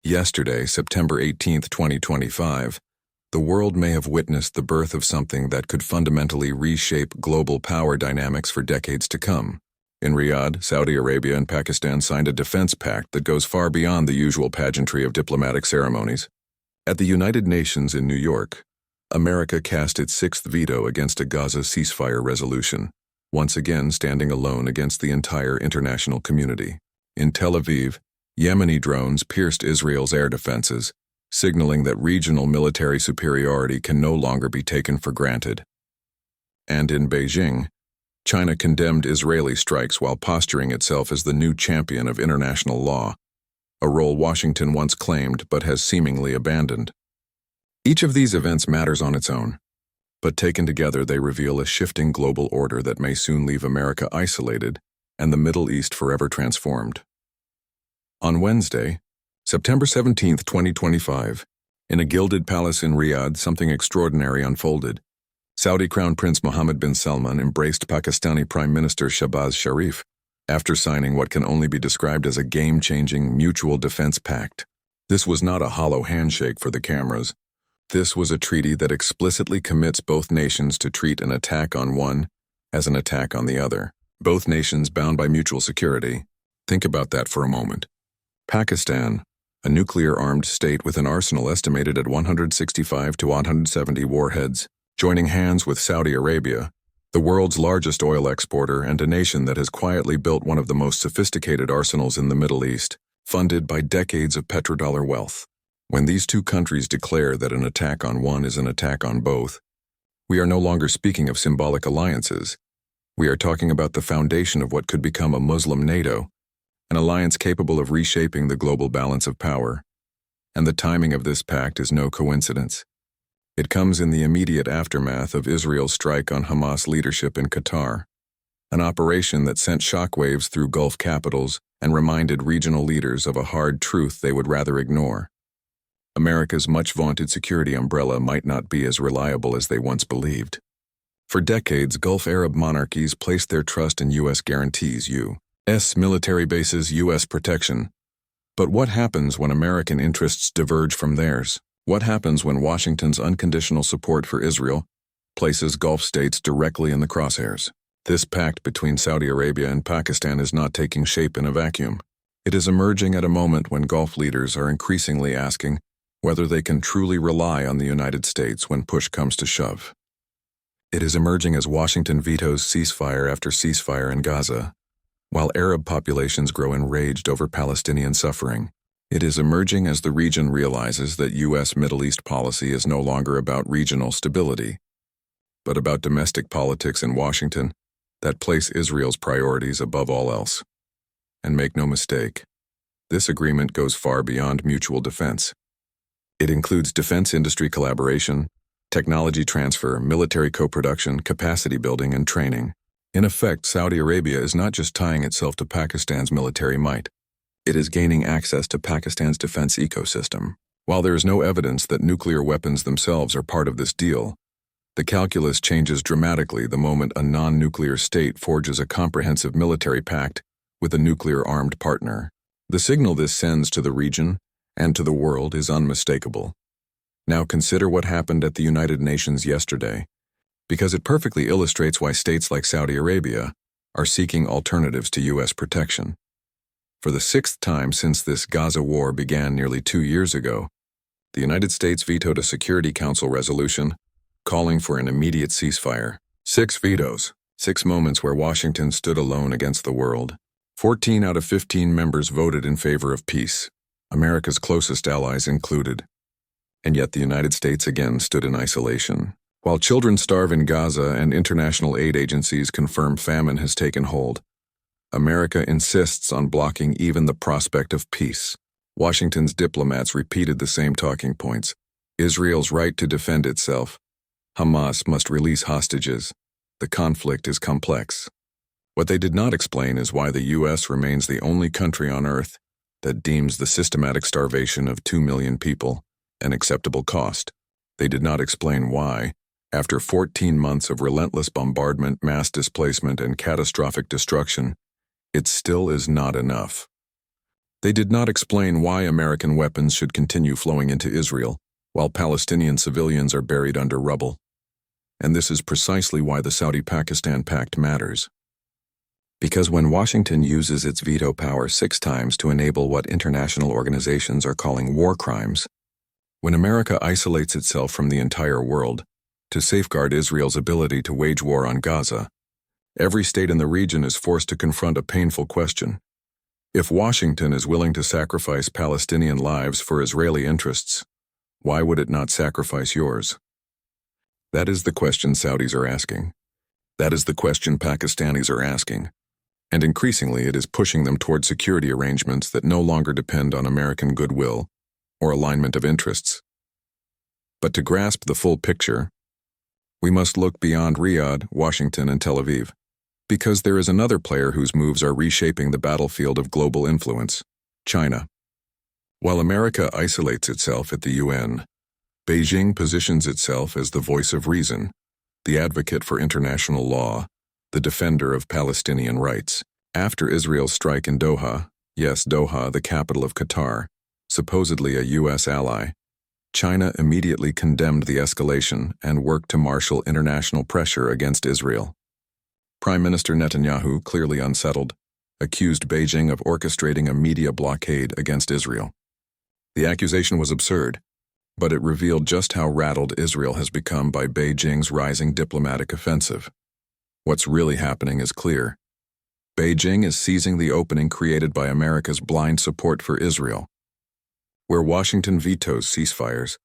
Yesterday, September 18, 2025, the world may have witnessed the birth of something that could fundamentally reshape global power dynamics for decades to come. In Riyadh, Saudi Arabia and Pakistan signed a defense pact that goes far beyond the usual pageantry of diplomatic ceremonies. At the United Nations in New York, America cast its sixth veto against a Gaza ceasefire resolution, once again standing alone against the entire international community. In Tel Aviv, Yemeni drones pierced Israel's air defenses, signaling that regional military superiority can no longer be taken for granted. And in Beijing, China condemned Israeli strikes while posturing itself as the new champion of international law, a role Washington once claimed but has seemingly abandoned. Each of these events matters on its own, but taken together they reveal a shifting global order that may soon leave America isolated and the Middle East forever transformed. On Wednesday, September 17, 2025, in a gilded palace in Riyadh, something extraordinary unfolded. Saudi Crown Prince Mohammed bin Salman embraced Pakistani Prime Minister Shahbaz Sharif after signing what can only be described as a game-changing mutual defense pact. This was not a hollow handshake for the cameras. This was a treaty that explicitly commits both nations to treat an attack on one as an attack on the other. Both nations bound by mutual security. Think about that for a moment. Pakistan, a nuclear-armed state with an arsenal estimated at 165 to 170 warheads, joining hands with Saudi Arabia, the world's largest oil exporter and a nation that has quietly built one of the most sophisticated arsenals in the Middle East, funded by decades of petrodollar wealth. When these two countries declare that an attack on one is an attack on both, we are no longer speaking of symbolic alliances. We are talking about the foundation of what could become a Muslim NATO, an alliance capable of reshaping the global balance of power. And the timing of this pact is no coincidence. It comes in the immediate aftermath of Israel's strike on Hamas leadership in Qatar, an operation that sent shockwaves through Gulf capitals and reminded regional leaders of a hard truth they would rather ignore. America's much-vaunted security umbrella might not be as reliable as they once believed. For decades, Gulf Arab monarchies placed their trust in U.S. guarantees, U.S. military bases, U.S. protection. But what happens when American interests diverge from theirs? What happens when Washington's unconditional support for Israel places Gulf states directly in the crosshairs? This pact between Saudi Arabia and Pakistan is not taking shape in a vacuum. It is emerging at a moment when Gulf leaders are increasingly asking whether they can truly rely on the United States when push comes to shove. It is emerging as Washington vetoes ceasefire after ceasefire in Gaza, while Arab populations grow enraged over Palestinian suffering. It is emerging as the region realizes that U.S. Middle East policy is no longer about regional stability, but about domestic politics in Washington that place Israel's priorities above all else. And make no mistake, this agreement goes far beyond mutual defense. It includes defense industry collaboration, technology transfer, military co-production, capacity building, and training. In effect, Saudi Arabia is not just tying itself to Pakistan's military might. It is gaining access to Pakistan's defense ecosystem. While there is no evidence that nuclear weapons themselves are part of this deal, the calculus changes dramatically the moment a non-nuclear state forges a comprehensive military pact with a nuclear-armed partner. The signal this sends to the region and to the world is unmistakable. Now consider what happened at the United Nations yesterday, because it perfectly illustrates why states like Saudi Arabia are seeking alternatives to U.S. protection. For the sixth time since this Gaza war began nearly 2 years ago, the United States vetoed a Security Council resolution calling for an immediate ceasefire. 6 vetoes, 6 moments where Washington stood alone against the world. 14 out of 15 members voted in favor of peace, America's closest allies included. And yet the United States again stood in isolation. While children starve in Gaza and international aid agencies confirm famine has taken hold, America insists on blocking even the prospect of peace. Washington's diplomats repeated the same talking points. Israel's right to defend itself. Hamas must release hostages. The conflict is complex. What they did not explain is why the U.S. remains the only country on Earth that deems the systematic starvation of 2 million people an acceptable cost. They did not explain why, after 14 months of relentless bombardment, mass displacement, and catastrophic destruction, it still is not enough. They did not explain why American weapons should continue flowing into Israel, while Palestinian civilians are buried under rubble. And this is precisely why the Saudi-Pakistan Pact matters. Because when Washington uses its veto power 6 times to enable what international organizations are calling war crimes, when America isolates itself from the entire world to safeguard Israel's ability to wage war on Gaza, every state in the region is forced to confront a painful question. If Washington is willing to sacrifice Palestinian lives for Israeli interests, why would it not sacrifice yours? That is the question Saudis are asking. That is the question Pakistanis are asking. And increasingly it is pushing them toward security arrangements that no longer depend on American goodwill or alignment of interests. But to grasp the full picture, we must look beyond Riyadh, Washington, and Tel Aviv, because there is another player whose moves are reshaping the battlefield of global influence: China. While America isolates itself at the UN, Beijing positions itself as the voice of reason, the advocate for international law, the defender of Palestinian rights. After Israel's strike in Doha, yes, Doha, the capital of Qatar, supposedly a U.S. ally, China immediately condemned the escalation and worked to marshal international pressure against Israel. Prime Minister Netanyahu, clearly unsettled, accused Beijing of orchestrating a media blockade against Israel. The accusation was absurd, but it revealed just how rattled Israel has become by Beijing's rising diplomatic offensive. What's really happening is clear. Beijing is seizing the opening created by America's blind support for Israel. Where Washington vetoes ceasefires,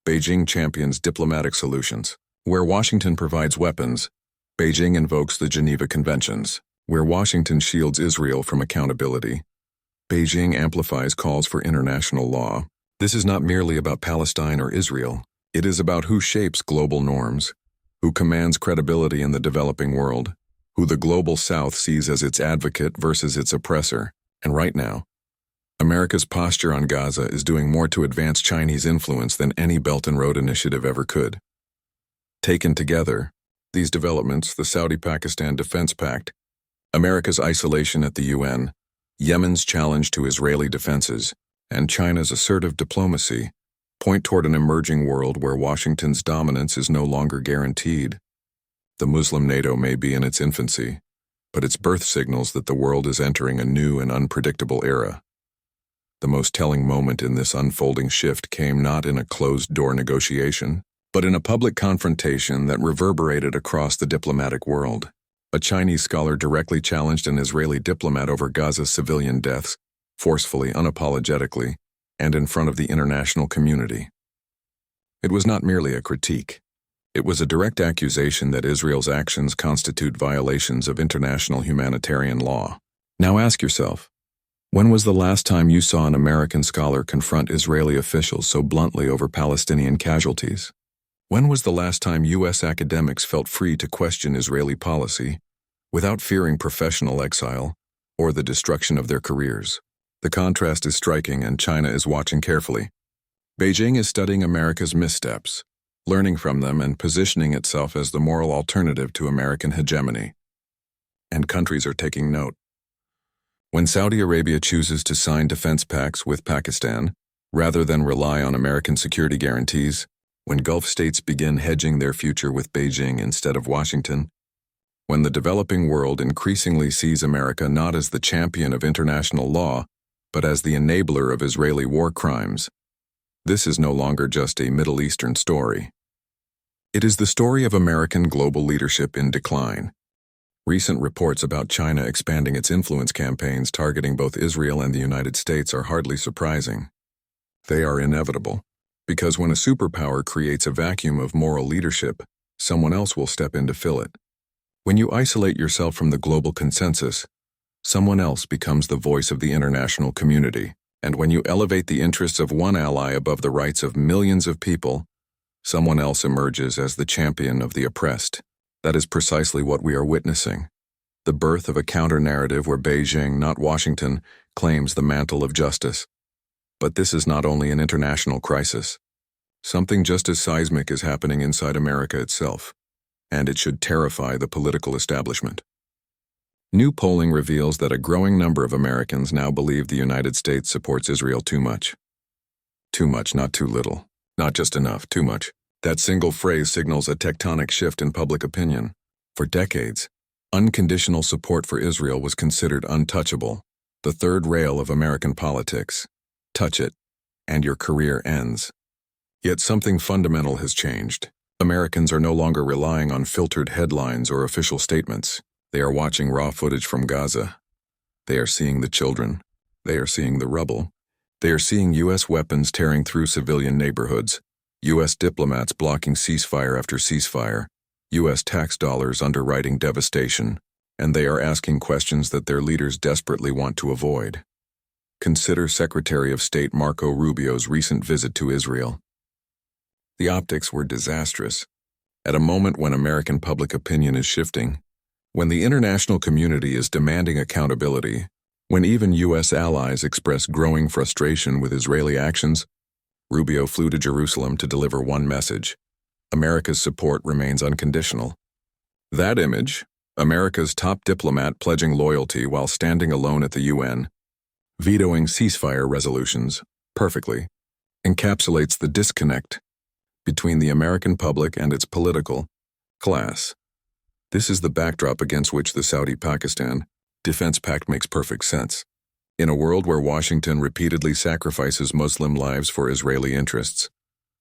Beijing champions diplomatic solutions. Where Washington provides weapons, Beijing invokes the Geneva Conventions. Where Washington shields Israel from accountability, Beijing amplifies calls for international law. This is not merely about Palestine or Israel. It is about who shapes global norms, who commands credibility in the developing world, who the global South sees as its advocate versus its oppressor. And right now, America's posture on Gaza is doing more to advance Chinese influence than any Belt and Road Initiative ever could. Taken together, these developments, the Saudi-Pakistan Defense Pact, America's isolation at the UN, Yemen's challenge to Israeli defenses, and China's assertive diplomacy, point toward an emerging world where Washington's dominance is no longer guaranteed. The Muslim NATO may be in its infancy, but its birth signals that the world is entering a new and unpredictable era. The most telling moment in this unfolding shift came not in a closed-door negotiation, but in a public confrontation that reverberated across the diplomatic world. A Chinese scholar directly challenged an Israeli diplomat over Gaza's civilian deaths, forcefully, unapologetically, and in front of the international community. It was not merely a critique. It was a direct accusation that Israel's actions constitute violations of international humanitarian law. Now ask yourself, when was the last time you saw an American scholar confront Israeli officials so bluntly over Palestinian casualties? When was the last time U.S. academics felt free to question Israeli policy without fearing professional exile or the destruction of their careers? The contrast is striking, and China is watching carefully. Beijing is studying America's missteps, learning from them and positioning itself as the moral alternative to American hegemony. And countries are taking note. When Saudi Arabia chooses to sign defense pacts with Pakistan, rather than rely on American security guarantees, when Gulf states begin hedging their future with Beijing instead of Washington, when the developing world increasingly sees America not as the champion of international law, but as the enabler of Israeli war crimes, this is no longer just a Middle Eastern story. It is the story of American global leadership in decline. Recent reports about China expanding its influence campaigns targeting both Israel and the United States are hardly surprising. They are inevitable, because when a superpower creates a vacuum of moral leadership, someone else will step in to fill it. When you isolate yourself from the global consensus, someone else becomes the voice of the international community. And when you elevate the interests of one ally above the rights of millions of people, someone else emerges as the champion of the oppressed. That is precisely what we are witnessing. The birth of a counter-narrative where Beijing, not Washington, claims the mantle of justice. But this is not only an international crisis. Something just as seismic is happening inside America itself, and it should terrify the political establishment. New polling reveals that a growing number of Americans now believe the United States supports Israel too much. Too much, not too little. Not just enough, too much. That single phrase signals a tectonic shift in public opinion. For decades, unconditional support for Israel was considered untouchable, the third rail of American politics. Touch it, and your career ends. Yet something fundamental has changed. Americans are no longer relying on filtered headlines or official statements. They are watching raw footage from Gaza. They are seeing the children. They are seeing the rubble. They are seeing U.S. weapons tearing through civilian neighborhoods, U.S. diplomats blocking ceasefire after ceasefire, U.S. tax dollars underwriting devastation, and they are asking questions that their leaders desperately want to avoid. Consider Secretary of State Marco Rubio's recent visit to Israel. The optics were disastrous. At a moment when American public opinion is shifting, when the international community is demanding accountability, when even U.S. allies express growing frustration with Israeli actions, Rubio flew to Jerusalem to deliver one message: America's support remains unconditional. That image, America's top diplomat pledging loyalty while standing alone at the UN, vetoing ceasefire resolutions, perfectly encapsulates the disconnect between the American public and its political class. This is the backdrop against which the Saudi-Pakistan Defense Pact makes perfect sense. In a world where Washington repeatedly sacrifices Muslim lives for Israeli interests,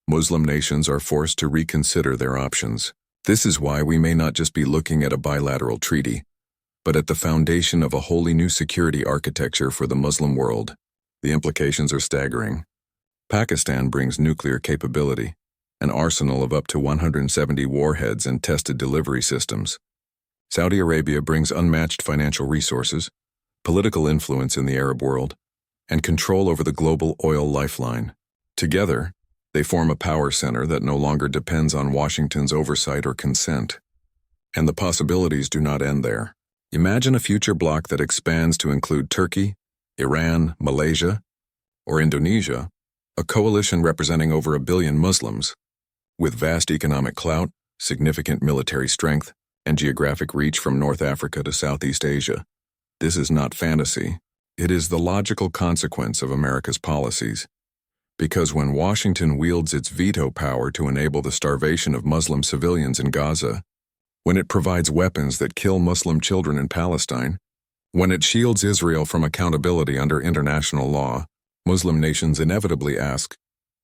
Muslim nations are forced to reconsider their options. This is why we may not just be looking at a bilateral treaty, but at the foundation of a wholly new security architecture for the Muslim world. The implications are staggering. Pakistan brings nuclear capability, an arsenal of up to 170 warheads and tested delivery systems. Saudi Arabia brings unmatched financial resources, political influence in the Arab world, and control over the global oil lifeline. Together, they form a power center that no longer depends on Washington's oversight or consent. And the possibilities do not end there. Imagine a future bloc that expands to include Turkey, Iran, Malaysia, or Indonesia, a coalition representing over 1 billion Muslims, with vast economic clout, significant military strength, and geographic reach from North Africa to Southeast Asia. This is not fantasy. It is the logical consequence of America's policies. Because when Washington wields its veto power to enable the starvation of Muslim civilians in Gaza, when it provides weapons that kill Muslim children in Palestine, when it shields Israel from accountability under international law, Muslim nations inevitably ask,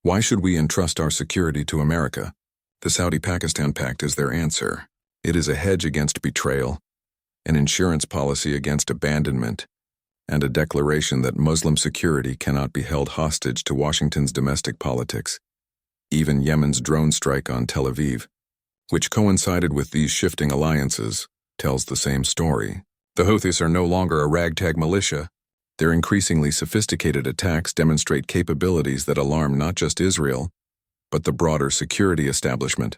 why should we entrust our security to America? The Saudi-Pakistan Pact is their answer. It is a hedge against betrayal, an insurance policy against abandonment, and a declaration that Muslim security cannot be held hostage to Washington's domestic politics. Even Yemen's drone strike on Tel Aviv, which coincided with these shifting alliances, tells the same story. The Houthis are no longer a ragtag militia. Their increasingly sophisticated attacks demonstrate capabilities that alarm not just Israel, but the broader security establishment.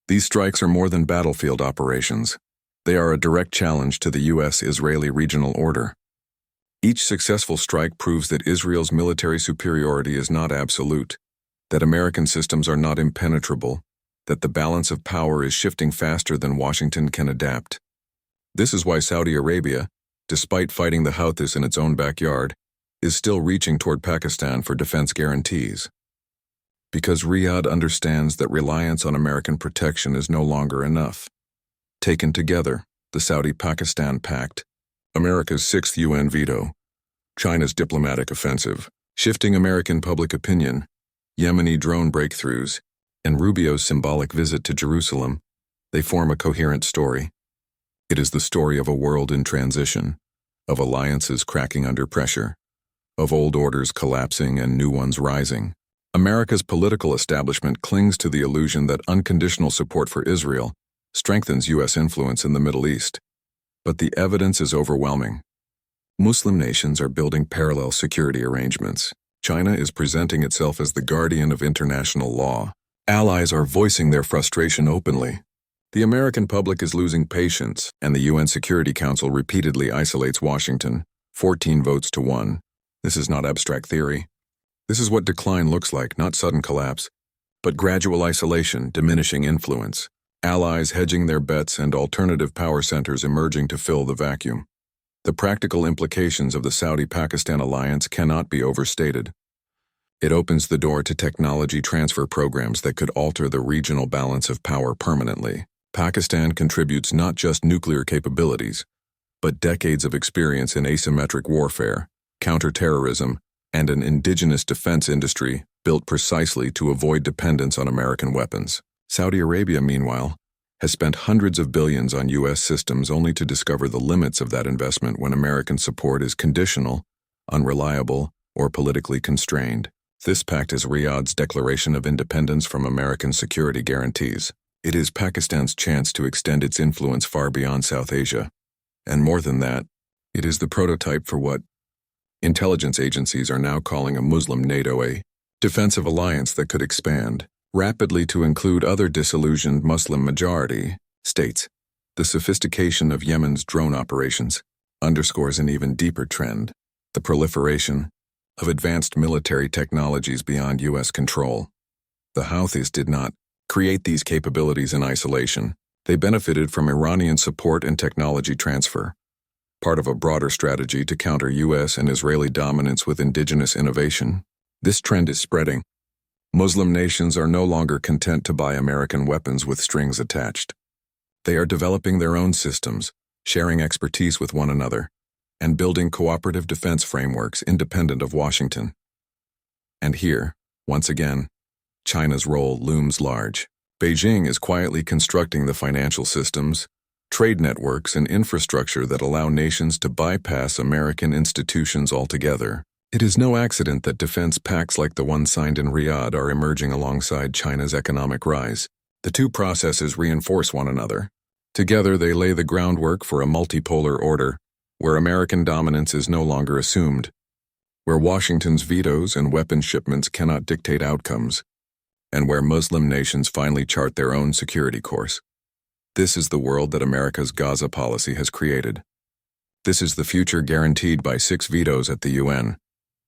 These strikes are more than battlefield operations. They are a direct challenge to the U.S.-Israeli regional order. Each successful strike proves that Israel's military superiority is not absolute, that American systems are not impenetrable, that the balance of power is shifting faster than Washington can adapt. This is why Saudi Arabia, despite fighting the Houthis in its own backyard, is still reaching toward Pakistan for defense guarantees. Because Riyadh understands that reliance on American protection is no longer enough. Taken together, the Saudi-Pakistan Pact, America's 6th UN veto, China's diplomatic offensive, shifting American public opinion, Yemeni drone breakthroughs, and Rubio's symbolic visit to Jerusalem, they form a coherent story. It is the story of a world in transition, of alliances cracking under pressure, of old orders collapsing and new ones rising. America's political establishment clings to the illusion that unconditional support for Israel strengthens U.S. influence in the Middle East. But the evidence is overwhelming. Muslim nations are building parallel security arrangements. China is presenting itself as the guardian of international law. Allies are voicing their frustration openly. The American public is losing patience, and the UN Security Council repeatedly isolates Washington, 14 votes to 1. This is not abstract theory. This is what decline looks like, not sudden collapse, but gradual isolation, diminishing influence. allies hedging their bets and alternative power centers emerging to fill the vacuum. The practical implications of the Saudi-Pakistan alliance cannot be overstated. It opens the door to technology transfer programs that could alter the regional balance of power permanently. Pakistan contributes not just nuclear capabilities, but decades of experience in asymmetric warfare, counterterrorism, and an indigenous defense industry built precisely to avoid dependence on American weapons. Saudi Arabia, meanwhile, has spent hundreds of billions on U.S. systems only to discover the limits of that investment when American support is conditional, unreliable, or politically constrained. This pact is Riyadh's declaration of independence from American security guarantees. It is Pakistan's chance to extend its influence far beyond South Asia. And more than that, it is the prototype for what intelligence agencies are now calling a Muslim NATO, a defensive alliance that could expand rapidly to include other disillusioned Muslim majority states. The sophistication of Yemen's drone operations underscores an even deeper trend: the proliferation of advanced military technologies beyond U.S. control. The Houthis did not create these capabilities in isolation. They benefited from Iranian support and technology transfer, part of a broader strategy to counter U.S. and Israeli dominance with indigenous innovation. This trend is spreading. Muslim nations are no longer content to buy American weapons with strings attached. They are developing their own systems, sharing expertise with one another, and building cooperative defense frameworks independent of Washington. And here, once again, China's role looms large. Beijing is quietly constructing the financial systems, trade networks, and infrastructure that allow nations to bypass American institutions altogether. It is no accident that defense pacts like the one signed in Riyadh are emerging alongside China's economic rise. The two processes reinforce one another. Together, they lay the groundwork for a multipolar order, where American dominance is no longer assumed, where Washington's vetoes and weapons shipments cannot dictate outcomes, and where Muslim nations finally chart their own security course. This is the world that America's Gaza policy has created. This is the future guaranteed by 6 vetoes at the UN.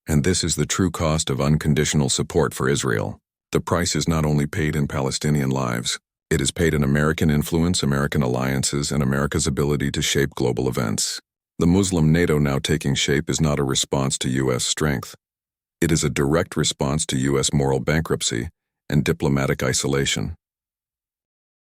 And this is the true cost of unconditional support for Israel. The price is not only paid in Palestinian lives, it is paid in American influence, American alliances, and America's ability to shape global events. The Muslim NATO now taking shape is not a response to U.S. strength. It is a direct response to U.S. moral bankruptcy and diplomatic isolation.